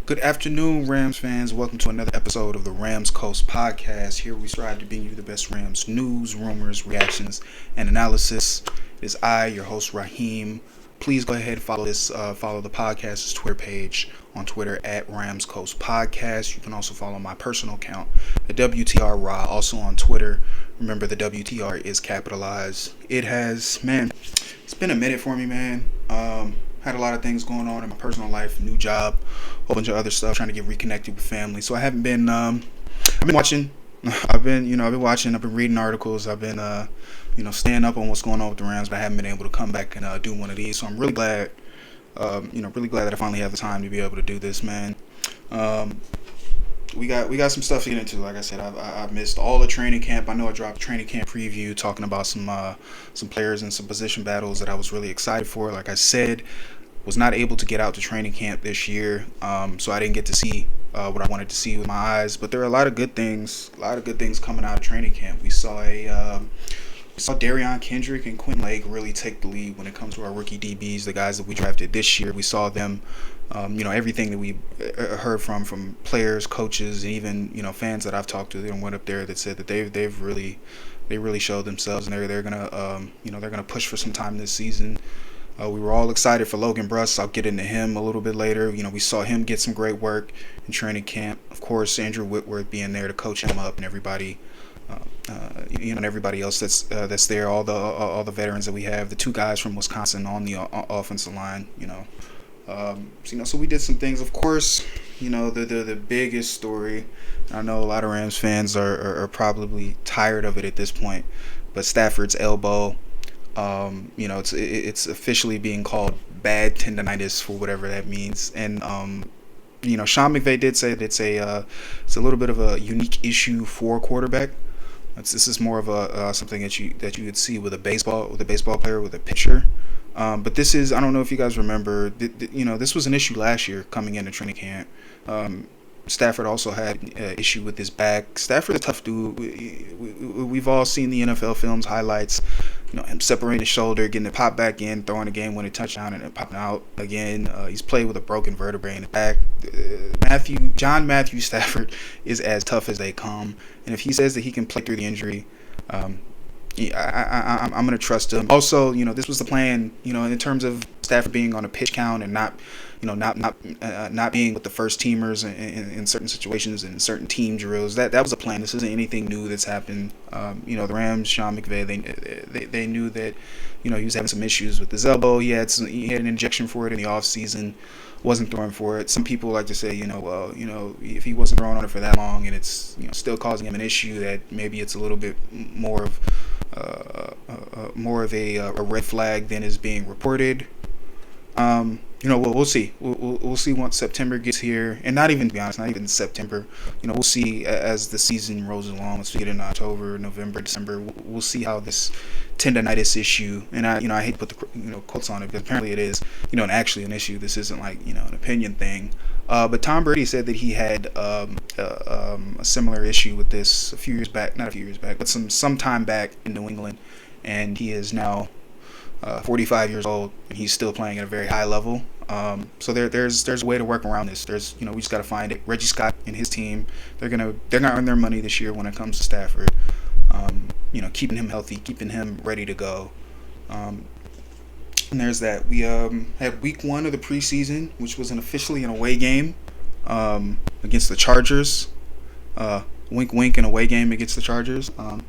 Good afternoon, Rams fans. Welcome to another episode of the Rams Coast Podcast. Here we strive to bring you the best Rams news, rumors, reactions, and analysis. It is I, your host, Rahim. Please go ahead and follow the podcast's Twitter page on Twitter at Rams Coast Podcast. You can also follow my personal account, the WTR Raw, also on Twitter. Remember, the WTR is capitalized. It's been a minute for me, man. Had a lot of things going on in my personal life, new job, a whole bunch of other stuff, trying to get reconnected with family. So I haven't been. I've been watching. I've been watching. I've been reading articles. I've been, staying up on what's going on with the Rams, but I haven't been able to come back and do one of these. So I'm really glad. Really glad that I finally have the time to be able to do this, man. We got some stuff to get into. Like I said, I missed all the training camp. I know I dropped a training camp preview talking about some players and some position battles that I was really excited for. Like I said, was not able to get out to training camp this year, so I didn't get to see what I wanted to see with my eyes. But there are a lot of good things coming out of training camp. We saw Darion Kendrick and Quinn Lake really take the lead when it comes to our rookie DBs, the guys that we drafted this year. We saw them, everything that we heard from players, coaches, and even fans that I've talked to. They went up there that said that they really showed themselves, and they're gonna push for some time this season. We were all excited for Logan Bruss. I'll get into him a little bit later. We saw him get some great work in training camp. Of course, Andrew Whitworth being there to coach him up, and everybody, and everybody else that's there. All the veterans that we have. The two guys from Wisconsin on the offensive line. So we did some things. Of course, the biggest story. I know a lot of Rams fans are probably tired of it at this point, but Stafford's elbow. It's officially being called bad tendonitis for whatever that means. And Sean McVay did say that it's a little bit of a unique issue for a quarterback. This is more of a something that you would see with a baseball player, with a pitcher. But this is, I don't know if you guys remember, this was an issue last year coming into training camp. Stafford also had an issue with his back. Stafford's a tough dude. We've all seen the NFL films, highlights, him separating his shoulder, getting it popped back in, throwing a game-winning touchdown, and then popping out again. He's played with a broken vertebrae in the back. John Matthew Stafford is as tough as they come. And if he says that he can play through the injury, I'm going to trust him. Also, this was the plan, in terms of Stafford being on a pitch count and not being with the first teamers in certain situations and certain team drills. That was a plan. This isn't anything new that's happened. The Rams, Sean McVay, they knew that, he was having some issues with his elbow. He had an injection for it in the off season. Wasn't throwing for it. Some people like to say, if he wasn't throwing on it for that long and it's still causing him an issue, that maybe it's a little bit more of a red flag than is being reported. We'll see. We'll see once September gets here, and not even September. We'll see as the season rolls along. Once we get in October, November, December, we'll see how this tendonitis issue. And I hate to put the quotes on it because apparently it is actually an issue. This isn't like an opinion thing. But Tom Brady said that he had a similar issue with this a few years back, not a few years back, but some time back in New England, and he is now 45 years old, and he's still playing at a very high level. So there's a way to work around this. We just got to find it. Reggie Scott and his team, they're gonna earn their money this year when it comes to Stafford. Keeping him healthy, keeping him ready to go. And there's that. We had week 1 of the preseason, which was officially an away game against the Chargers. Wink, wink, an away game against the Chargers. But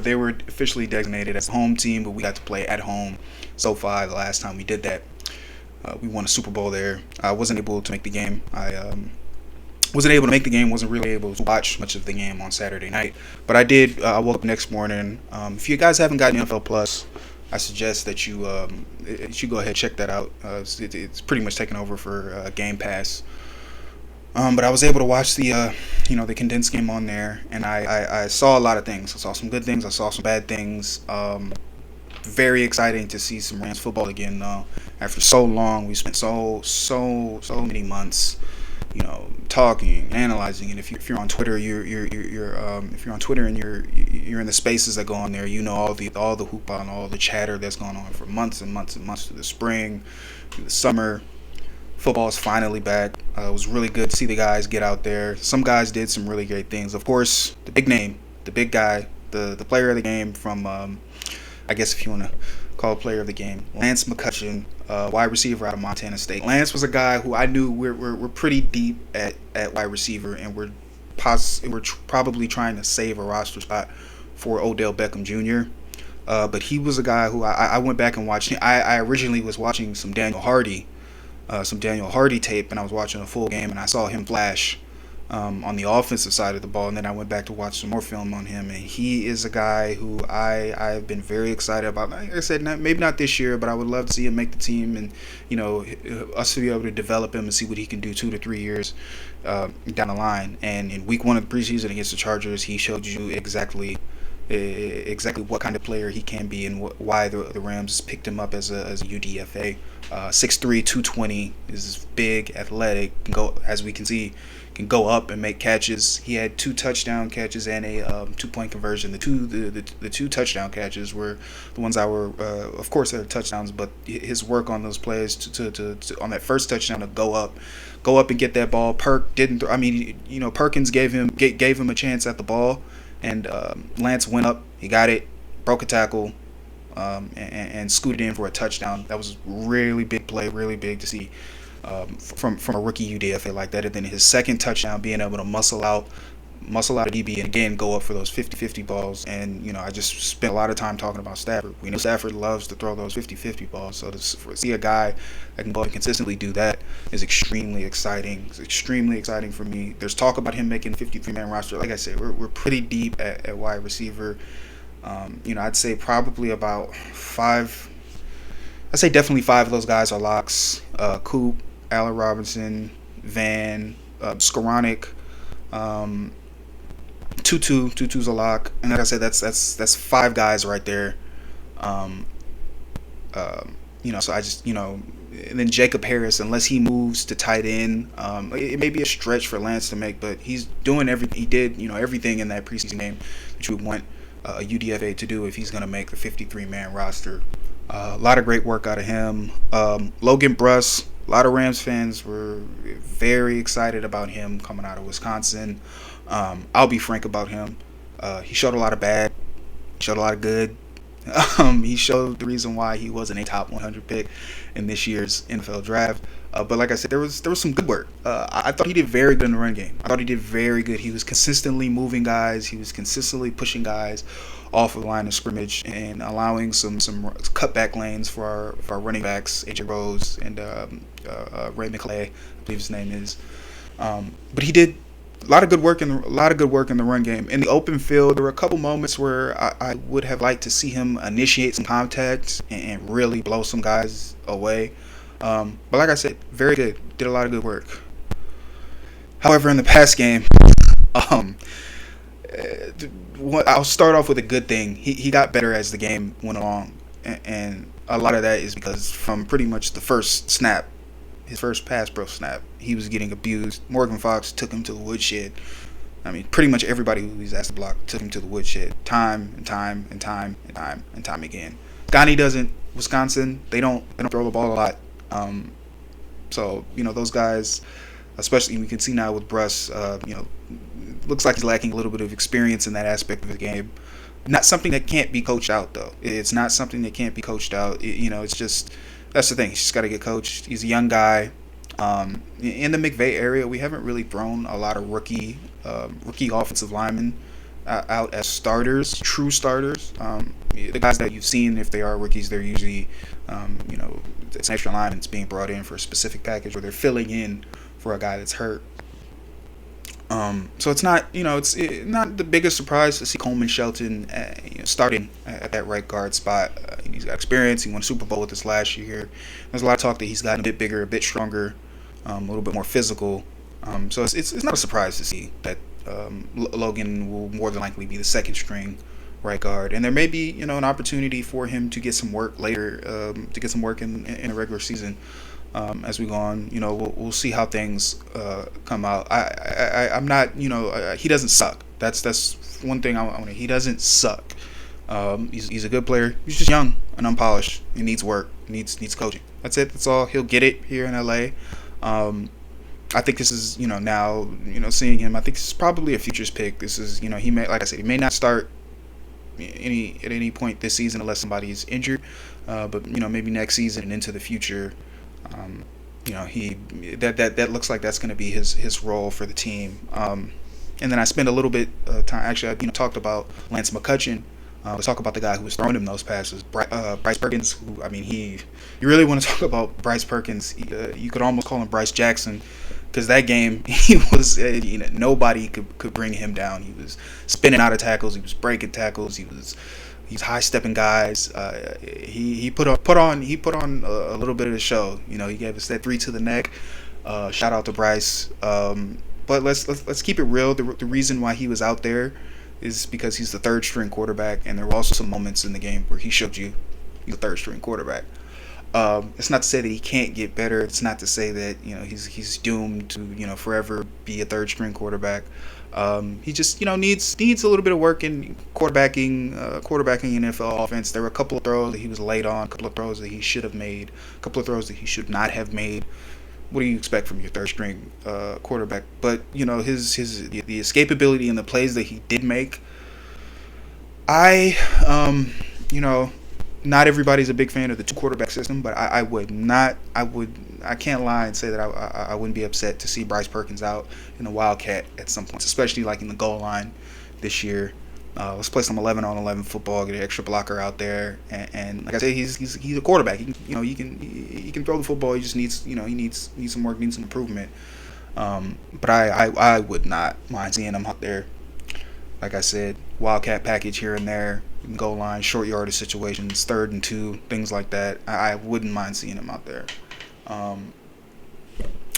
they were officially designated as the home team, but we got to play at home. SoFi, the last time we did that. We won a Super Bowl there. I wasn't able to make the game. Wasn't really able to watch much of the game on Saturday night. But I did. I woke up next morning. If you guys haven't gotten NFL Plus, I suggest that you go ahead and check that out. It's pretty much taken over for Game Pass. But I was able to watch the condensed game on there, and I saw a lot of things. I saw some good things. I saw some bad things. Very exciting to see some Rams football again, though. After so long, we spent so many months, talking, analyzing. And if you're on Twitter, if you're on Twitter and you're in the spaces that go on there, all the hoopla and all the chatter that's going on for months and months and months through the spring, through the summer. Football is finally back. It was really good to see the guys get out there. Some guys did some really great things. Of course, the big name, the big guy, the player of the game from, I guess if you want to call player of the game, Lance McCutcheon, wide receiver out of Montana State. Lance was a guy who I knew we're pretty deep at wide receiver, and we're probably trying to save a roster spot for Odell Beckham Jr. But he was a guy who I went back and watched. I originally was watching some Daniel Hardy tape, and I was watching a full game, and I saw him flash on the offensive side of the ball, and then I went back to watch some more film on him, and he is a guy who I've been very excited about. Like I said, maybe not this year, but I would love to see him make the team, and us to be able to develop him and see what he can do 2 to 3 years down the line. And in week 1 of the preseason against the Chargers, he showed you exactly what kind of player he can be, and why the Rams picked him up as a UDFA. 6'3", 220, is big, athletic, can go, as we can see, can go up and make catches. He had 2 touchdown catches and a 2-point conversion. The two touchdown catches were the ones that were, of course, they're touchdowns, but his work on those plays to on that first touchdown to go up and get that ball. Perkins gave him a chance at the ball, and Lance went up, he got it, broke a tackle, and scooted in for a touchdown. That was really big play, really big to see from a rookie UDFA like that. And then his second touchdown, being able to muscle out a DB and again go up for those 50-50 balls. And I just spent a lot of time talking about Stafford. We know Stafford loves to throw those 50-50 balls, so to see a guy that can go and consistently do that is extremely exciting. It's extremely exciting for me. There's talk about him making 53-man roster. Like I said, we're pretty deep at wide receiver. I'd say probably about 5. I'd say definitely 5 of those guys are locks. Coop, Allen Robinson, Van, Skoranek, Tutu's a lock, and like I said, that's 5 guys right there. So I just and then Jacob Harris, unless he moves to tight end, it may be a stretch for Lance to make, but he's doing everything. He did everything in that preseason game that you would want a UDFA to do if he's going to make the 53-man roster. A lot of great work out of him. Logan Bruss, a lot of Rams fans were very excited about him coming out of Wisconsin. I'll be frank about him. He showed a lot of bad, showed a lot of good. He showed the reason why he wasn't a top 100 pick in this year's NFL draft. But like I said, there was some good work. I thought he did very good in the run game. I thought he did very good. He was consistently moving guys. He was consistently pushing guys off of the line of scrimmage and allowing some cutback lanes for our running backs, AJ Rose and Ray McClay, I believe his name is. But he did a lot of good work in the run game. In the open field, there were a couple moments where I would have liked to see him initiate some contact and really blow some guys away. But like I said, very good. Did a lot of good work. However, in the pass game, I'll start off with a good thing. He got better as the game went along, and a lot of that is because from pretty much the first snap, his first pass pro snap, he was getting abused. Morgan Fox took him to the woodshed. I mean, pretty much everybody who he's asked to block took him to the woodshed time and time again. Ghani doesn't. Wisconsin, they don't throw the ball a lot. So those guys, especially we can see now with Bruss, looks like he's lacking a little bit of experience in that aspect of the game. Not something that can't be coached out, though. It's not something that can't be coached out. It's just, that's the thing. He's just got to get coached. He's a young guy. In the McVay area, we haven't really thrown a lot of rookie offensive linemen out as starters, true starters. The guys that you've seen, if they are rookies, they're usually, it's an extra lineman that's being brought in for a specific package, or they're filling in for a guy that's hurt. So it's not, it's not the biggest surprise to see Coleman Shelton starting at that right guard spot. He's got experience. He won a Super Bowl with us last year. There's a lot of talk that he's gotten a bit bigger, a bit stronger, a little bit more physical. So it's not a surprise to see that Logan will more than likely be the second string right guard, and there may be an opportunity for him to get some work later, to get some work in the regular season. As we go on, we'll see how things come out. I'm not, he doesn't suck. That's one thing I want to. He doesn't suck. He's a good player. He's just young and unpolished. He needs work. Needs coaching. That's it. That's all. He'll get it here in LA. Um, I think this is, now, seeing him, I think this is probably a futures pick. This is, he may, like I said, he may not start at any point this season unless somebody's injured. But maybe next season and into the future, um, he that looks like that's going to be his role for the team. And then I spent a little bit of time. Actually, I talked about Lance McCutcheon. Let's talk about the guy who was throwing him those passes, Bryce Perkins. Who, I mean, you really want to talk about Bryce Perkins? You could almost call him Bryce Jackson, because that game he was nobody could bring him down. He was spinning out of tackles, he was breaking tackles, he's high stepping guys. He put on a little bit of the show. He gave us that 3 to the neck. Shout out to Bryce. But let's keep it real. The reason why he was out there is because he's the third string quarterback, and there were also some moments in the game where he showed you he's a third string quarterback. It's not to say that he can't get better. It's not to say that he's doomed to forever be a third string quarterback. He just needs a little bit of work in quarterbacking NFL offense. There were a couple of throws that he was late on, a couple of throws that he should have made, a couple of throws that he should not have made. What do you expect from your third string quarterback? But the escapability and the plays that he did make, not everybody's a big fan of the 2 quarterback system, but I can't lie and say that I wouldn't be upset to see Bryce Perkins out in the Wildcat at some points, especially like in the goal line this year. Let's play some 11-on-11 football, get an extra blocker out there, and like I say, he's a quarterback. He can throw the football. He just needs he needs some work, needs some improvement. But I would not mind seeing him out there. Like I said, Wildcat package here and there, goal line, short yardage situations, 3rd and 2, things like that. I wouldn't mind seeing him out there. Now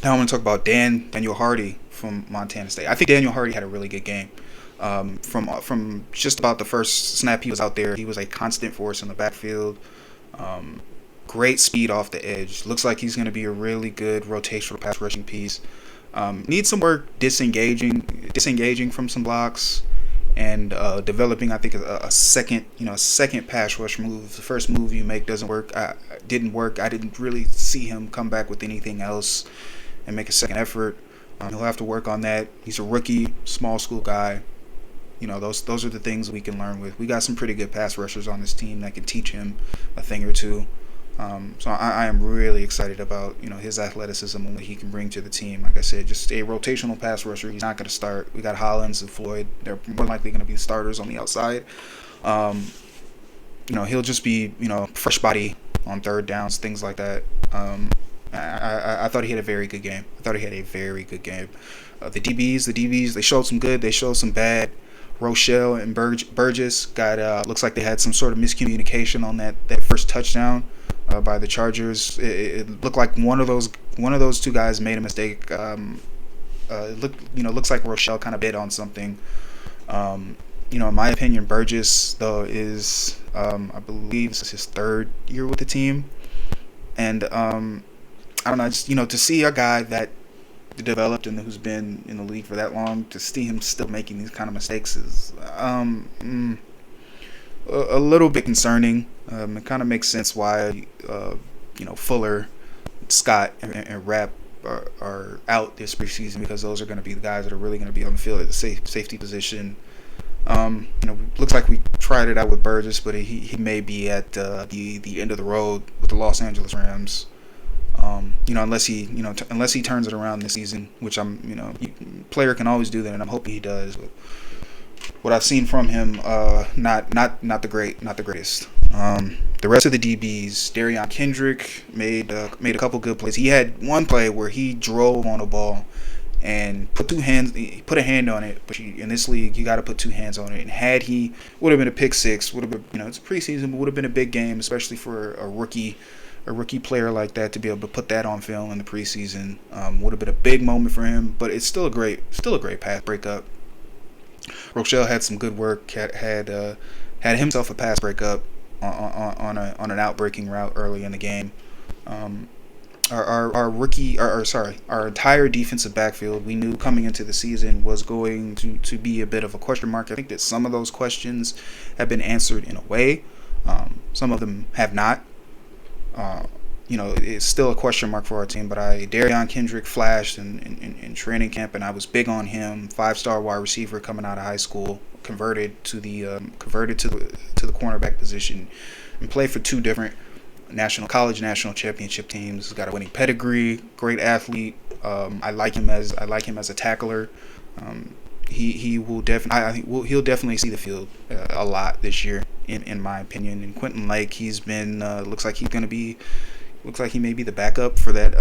I want to talk about Daniel Hardy from Montana State. I think Daniel Hardy had a really good game. From just about the first snap he was out there, he was a constant force in the backfield. Great speed off the edge. Looks like he's going to be a really good rotational pass rushing piece. Needs some work disengaging from some blocks and developing, I think, a second pass rush move. The first move you make didn't work. I didn't really see him come back with anything else and make a second effort. He'll have to work on that. He's a rookie, small school guy. Those are the things we can learn with. We got some pretty good pass rushers on this team that can teach him a thing or two. So I am really excited about his athleticism and what he can bring to the team. Like I said, just a rotational pass rusher. He's not going to start. We got Hollins and Floyd. They're more likely going to be the starters on the outside. He'll just be fresh body on third downs, things like that. I thought he had a very good game. The DBs, they showed some good, they showed some bad. Rochelle and Burgess looks like they had some sort of miscommunication on that first touchdown by the Chargers. It looked like one of those 2 guys made a mistake. Looks like Rochelle kind of bid on something. In my opinion, Burgess though is I believe this is his 3rd year with the team, and I don't know, just to see a guy that developed and who's been in the league for that long, to see him still making these kind of mistakes is a little bit concerning. It kind of makes sense why Fuller, Scott, and Rapp are out this preseason, because those are going to be the guys that are really going to be on the field at the safety position. Looks like we tried it out with Burgess, but he may be at the end of the road with the Los Angeles Rams. Unless he turns it around this season, which player can always do that, and I'm hoping he does. But what I've seen from him, not the greatest. The rest of the DBs, Darion Kendrick made a couple good plays. He had one play where he drove on a ball and put a hand on it. But in this league, you got to put 2 hands on it. And had he, would have been a pick six. Would have been, it's a preseason, but would have been a big game, especially for a rookie player like that to be able to put that on film in the preseason. Would have been a big moment for him. But it's still a great pass breakup. Rochelle had some good work. Had himself a pass breakup on an outbreaking route early in the game. Our entire defensive backfield, we knew coming into the season, was going to be a bit of a question mark. I think that some of those questions have been answered in a way. Some of them have not. it's still a question mark for our team. But Darion Kendrick flashed in training camp, and I was big on him. 5-star wide receiver coming out of high school, converted to the cornerback position, and played for 2 different college national championship teams. He's got a winning pedigree, great athlete. I like him as a tackler. He'll definitely see the field a lot this year, in my opinion. And Quentin Lake, he's been looks like he may be the backup for that.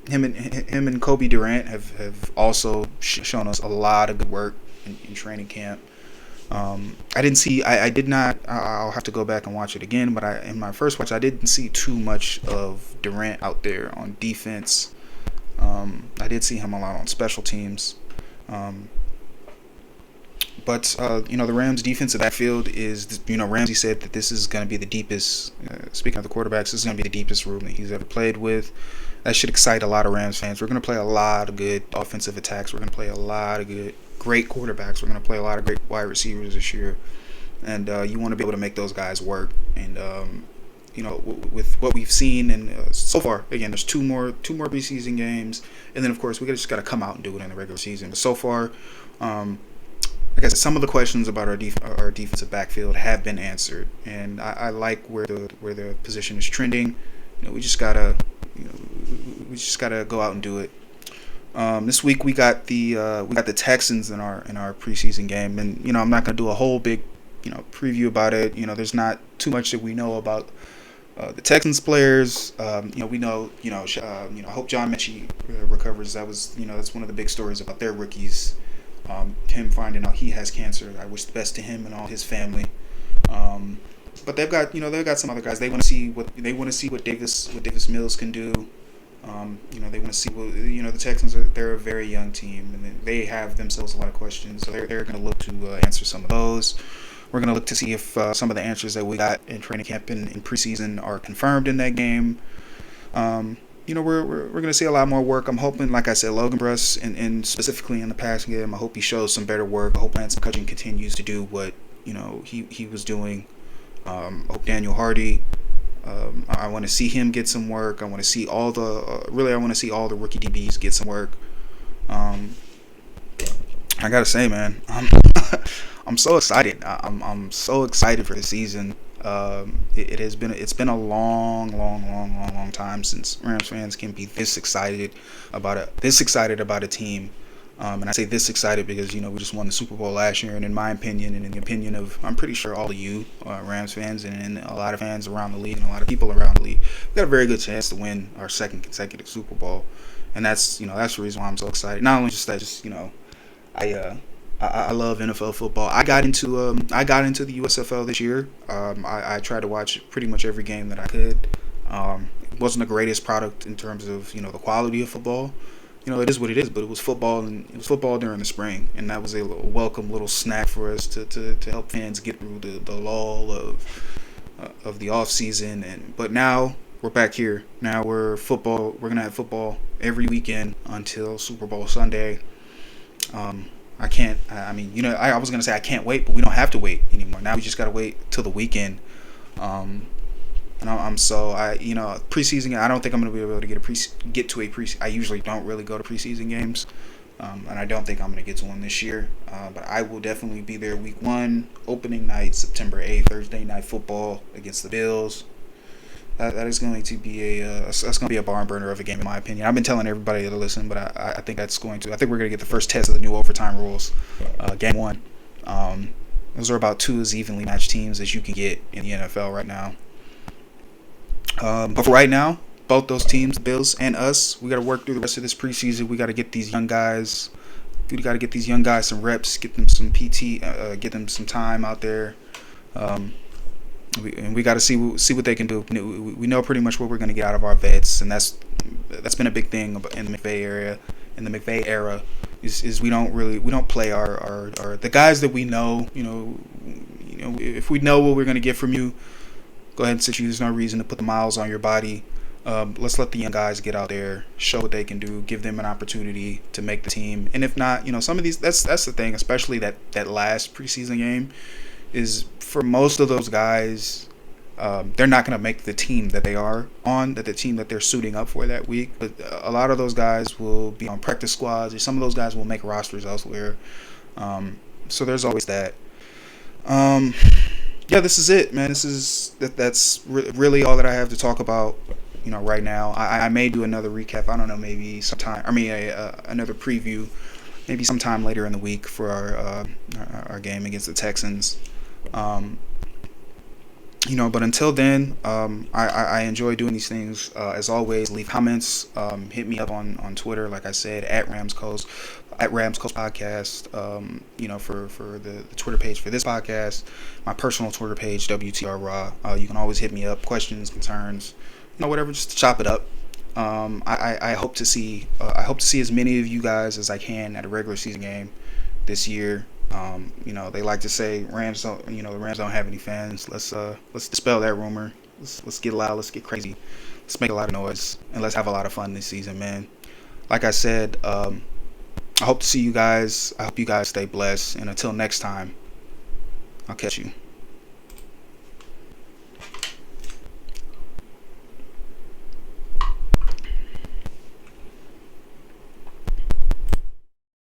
Him and Kobe Durant have also shown us a lot of good work in training camp. I did not. I'll have to go back and watch it again. But in my first watch, I didn't see too much of Durant out there on defense. I did see him a lot on special teams. But the Rams' defensive backfield is, Ramsey said that this is going to be the deepest. Speaking of the quarterbacks, this is going to be the deepest room that he's ever played with. That should excite a lot of Rams fans. We're going to play a lot of good offensive attacks. We're going to play a lot of great quarterbacks. We're going to play a lot of great wide receivers this year, and you want to be able to make those guys work. And with what we've seen, and so far, again, there's two more preseason games, and then of course we just got to come out and do it in the regular season. But so far, like I said, some of the questions about our defensive backfield have been answered, and I like where the position is trending. We just gotta go out and do it. This week we got the Texans in our preseason game, and I'm not gonna do a whole big preview about it. There's not too much that we know about the Texans players. We know I hope John Mechie recovers. That's one of the big stories about their rookies. Him finding out he has cancer. I wish the best to him and all his family. But they've got some other guys. They want to see what Davis Mills can do. They want to see what the Texans they're a very young team, and they have themselves a lot of questions. So they're going to look to answer some of those. We're going to look to see if some of the answers that we got in training camp in preseason are confirmed in that game. We're going to see a lot more work. I'm hoping, like I said, Logan Bruss, and specifically in the passing game, I hope he shows some better work. I hope Lance McCutcheon continues to do what he was doing. I hope Daniel Hardy. I want to see him get some work. I want to see all the rookie DBs get some work. I gotta say, man, I'm so excited. I'm so excited for the season. It's been a long time since Rams fans can be this excited about a team. And I say this excited because we just won the Super Bowl last year, and in my opinion, and in the opinion of I'm pretty sure all of you Rams fans and a lot of fans around the league and a lot of people around the league, we got a very good chance to win our second consecutive Super Bowl, and that's the reason why I'm so excited. Not only just that, I love NFL football. I got into the USFL this year. I tried to watch pretty much every game that I could. It wasn't the greatest product in terms of the quality of football. It is what it is, but it was football, and it was football during the spring, and that was a welcome little snack for us to help fans get through the lull of the off season. But now we're back here. Now we're gonna have football every weekend until Super Bowl Sunday. I was gonna say I can't wait, but we don't have to wait anymore. Now we just gotta wait till the weekend. And preseason. I don't think I'm gonna be able to get to a preseason. I usually don't really go to preseason games, and I don't think I'm gonna get to one this year. But I will definitely be there week 1, opening night, September 8th, Thursday night football against the Bills. That is going to be a barn burner of a game, in my opinion. I've been telling everybody to listen, but I think we're going to get the first test of the new overtime rules, game 1. Those are about 2 as evenly matched teams as you can get in the NFL right now. But for right now, both those teams, the Bills and us, we got to work through the rest of this preseason. We got to get these young guys. We got to get these young guys some reps, get them some PT, get them some time out there. We got to see what they can do. We know pretty much what we're going to get out of our vets, and that's been a big thing in the McVay area. In the McVay era, is we don't play our the guys that we know. If we know what we're going to get from you, go ahead and sit you. There's no reason to put the miles on your body. Let's let the young guys get out there, show what they can do, give them an opportunity to make the team. And if not, some of these, that's the thing, especially that last preseason game, is for most of those guys, they're not going to make the team that they are on, that the team that they're suiting up for that week. But a lot of those guys will be on practice squads, or some of those guys will make rosters elsewhere. So there's always that. Yeah, this is it, man. That's really all that I have to talk about. Right now, I may do another recap. I don't know, maybe sometime. I mean, another preview, maybe sometime later in the week for our game against the Texans. But until then, I enjoy doing these things. As always, leave comments. Hit me up on Twitter, like I said, at Rams Coast Podcast. For the Twitter page for this podcast, my personal Twitter page, WTR Raw. You can always hit me up, questions, concerns, whatever, just to chop it up. I hope to see as many of you guys as I can at a regular season game this year. They like to say the Rams don't have any fans. Let's dispel that rumor. Let's get loud. Let's get crazy. Let's make a lot of noise, and let's have a lot of fun this season, man. Like I said, I hope to see you guys. I hope you guys stay blessed, and until next time, I'll catch you.